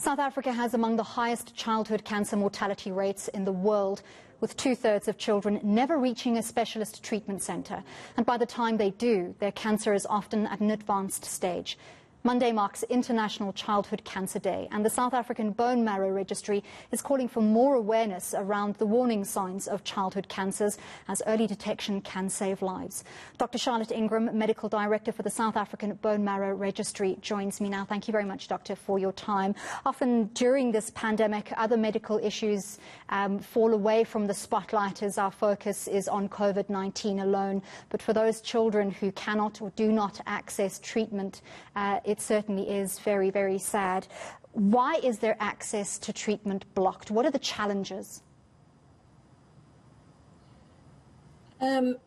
South Africa has among the highest childhood cancer mortality rates in the world, with 2/3 of children never reaching a specialist treatment centre. And by the time they do, their cancer is often at an advanced stage. Monday marks International Childhood Cancer Day, and the South African Bone Marrow Registry is calling for more awareness around the warning signs of childhood cancers, as early detection can save lives. Dr. Charlotte Ingram, Medical Director for the South African Bone Marrow Registry, joins me now. Thank you very much, Doctor, for your time. Often during this pandemic, other medical issues fall away from the spotlight as our focus is on COVID-19 alone. But for those children who cannot or do not access treatment, it certainly is very, very sad. Why is their access to treatment blocked? What are the challenges?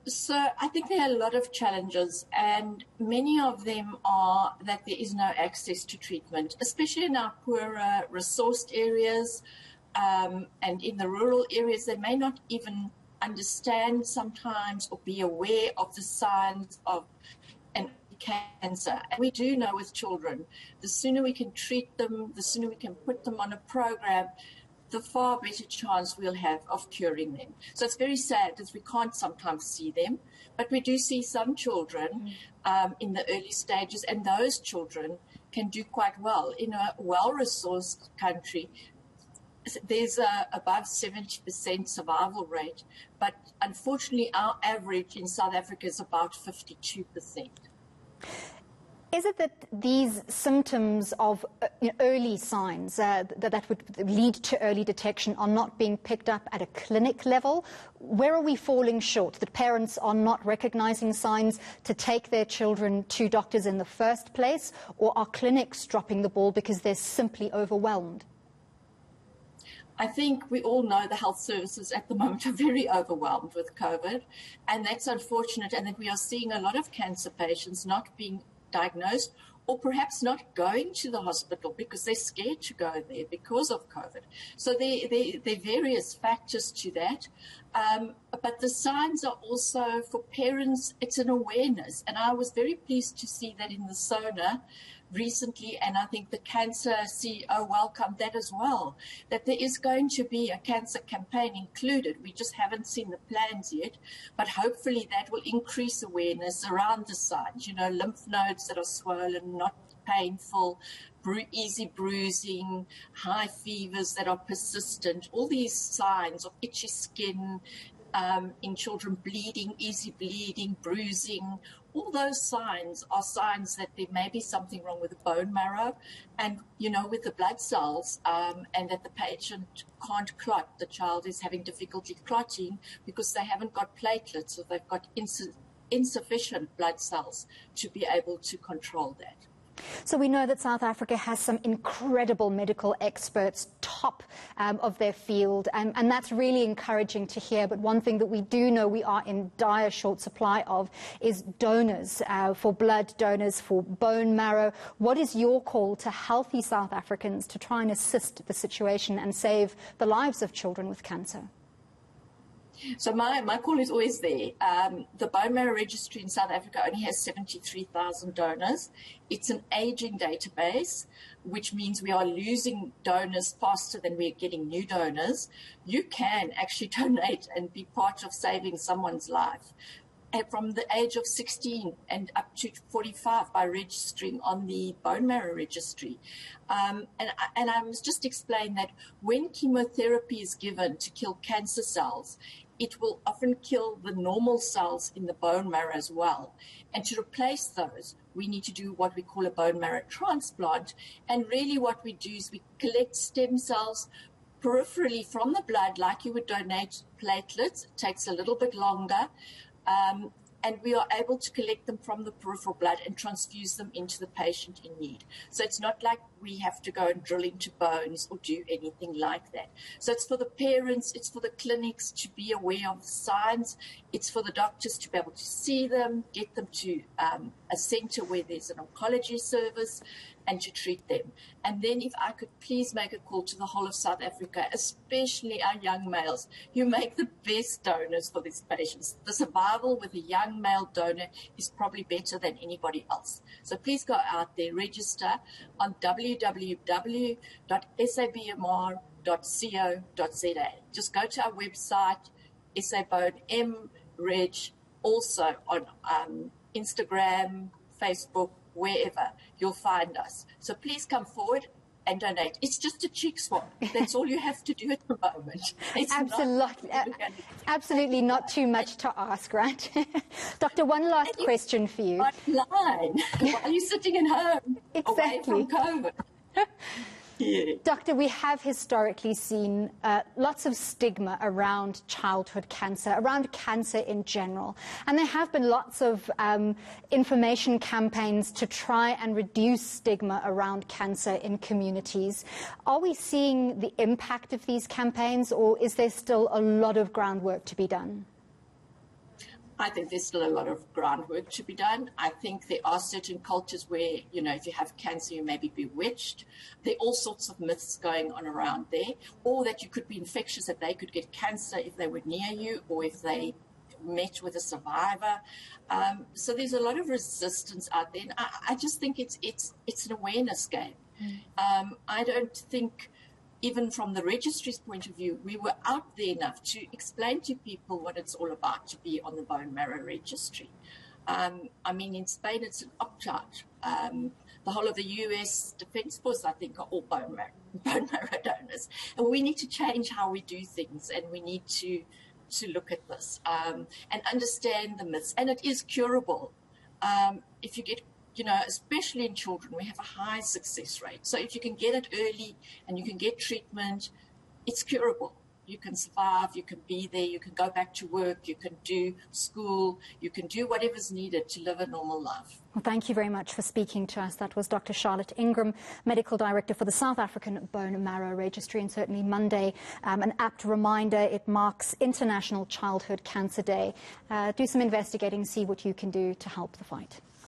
So I think there are a lot of challenges, and many of them are that there is no access to treatment, especially in our poorer resourced areas, and in the rural areas. They may not even understand sometimes or be aware of the signs of an cancer. And we do know with children, the sooner we can treat them, the sooner we can put them on a program, the far better chance we'll have of curing them. So it's very sad that we can't sometimes see them, but we do see some children in the early stages, and those children can do quite well. In a well-resourced country, there's above 70% survival rate, but unfortunately our average in South Africa is about 52%. Is it that these symptoms of early signs that would lead to early detection are not being picked up at a clinic level? Where are we falling short? That parents are not recognizing signs to take their children to doctors in the first place, or are clinics dropping the ball because they're simply overwhelmed? I think we all know the health services at the moment are very overwhelmed with COVID, and that's unfortunate, and that we are seeing a lot of cancer patients not being diagnosed, or perhaps not going to the hospital because they're scared to go there because of COVID. So there are various factors to that. But the signs are also, for parents, it's an awareness. And I was very pleased to see that in the SONA recently, and I think the cancer CEO welcomed that as well, that there is going to be a cancer campaign included. We just haven't seen the plans yet, but hopefully that will increase awareness around the signs, lymph nodes that are swollen, not painful, easy bruising, high fevers that are persistent, all these signs of itchy skin, in children, bleeding, easy bleeding, bruising. All those signs are signs that there may be something wrong with the bone marrow and, with the blood cells, and that the patient can't clot. The child is having difficulty clotting because they haven't got platelets, or they've got insufficient blood cells to be able to control that. So we know that South Africa has some incredible medical experts, top of their field, and that's really encouraging to hear. But one thing that we do know we are in dire short supply of is donors, for blood donors, for bone marrow. What is your call to healthy South Africans to try and assist the situation and save the lives of children with cancer? So my call is always there. The Bone Marrow Registry in South Africa only has 73,000 donors. It's an aging database, which means we are losing donors faster than we're getting new donors. You can actually donate and be part of saving someone's life from the age of 16 and up to 45 by registering on the Bone Marrow Registry. And I must just explain that when chemotherapy is given to kill cancer cells, it will often kill the normal cells in the bone marrow as well. And to replace those, we need to do what we call a bone marrow transplant. And really what we do is we collect stem cells peripherally from the blood, like you would donate platelets. It takes a little bit longer. And we are able to collect them from the peripheral blood and transfuse them into the patient in need. So it's not like we have to go and drill into bones or do anything like that. So it's for the parents, it's for the clinics to be aware of the signs, it's for the doctors to be able to see them, get them to a center where there's an oncology service, and to treat them. And then if I could please make a call to the whole of South Africa, especially our young males, you make the best donors for these patients. The survival with a young male donor is probably better than anybody else. So please go out there, register on www.sabmr.co.za. Just go to our website, SABoneMReg, also on Instagram, Facebook, wherever, you'll find us. So please come forward and donate. It's just a cheek swab. That's all you have to do at the moment. It's absolutely not too much to ask, right? Doctor, one last question for you. Online, while you're sitting at home, away from COVID. Yeah. Doctor, we have historically seen lots of stigma around childhood cancer, around cancer in general. And there have been lots of information campaigns to try and reduce stigma around cancer in communities. Are we seeing the impact of these campaigns, or is there still a lot of groundwork to be done? I think there's still a lot of groundwork to be done. I think there are certain cultures where, you know, if you have cancer, you may be bewitched. There are all sorts of myths going on around there, or that you could be infectious, that they could get cancer if they were near you or if they met with a survivor. So there's a lot of resistance out there. And I just think it's an awareness game. I don't think, even from the registry's point of view, we were out there enough to explain to people what it's all about to be on the bone marrow registry. I mean, in Spain, it's an opt-out. The whole of the US Defense Force, I think, are all bone marrow donors. And we need to change how we do things, and we need to look at this and understand the myths. And it is curable. If you get, you know, especially in children, we have a high success rate. So if you can get it early and you can get treatment, it's curable. You can survive, you can be there, you can go back to work, you can do school, you can do whatever's needed to live a normal life. Well, thank you very much for speaking to us. That was Dr. Charlotte Ingram, Medical Director for the South African Bone Marrow Registry, and certainly Monday, an apt reminder, it marks International Childhood Cancer Day. Do some investigating, see what you can do to help the fight.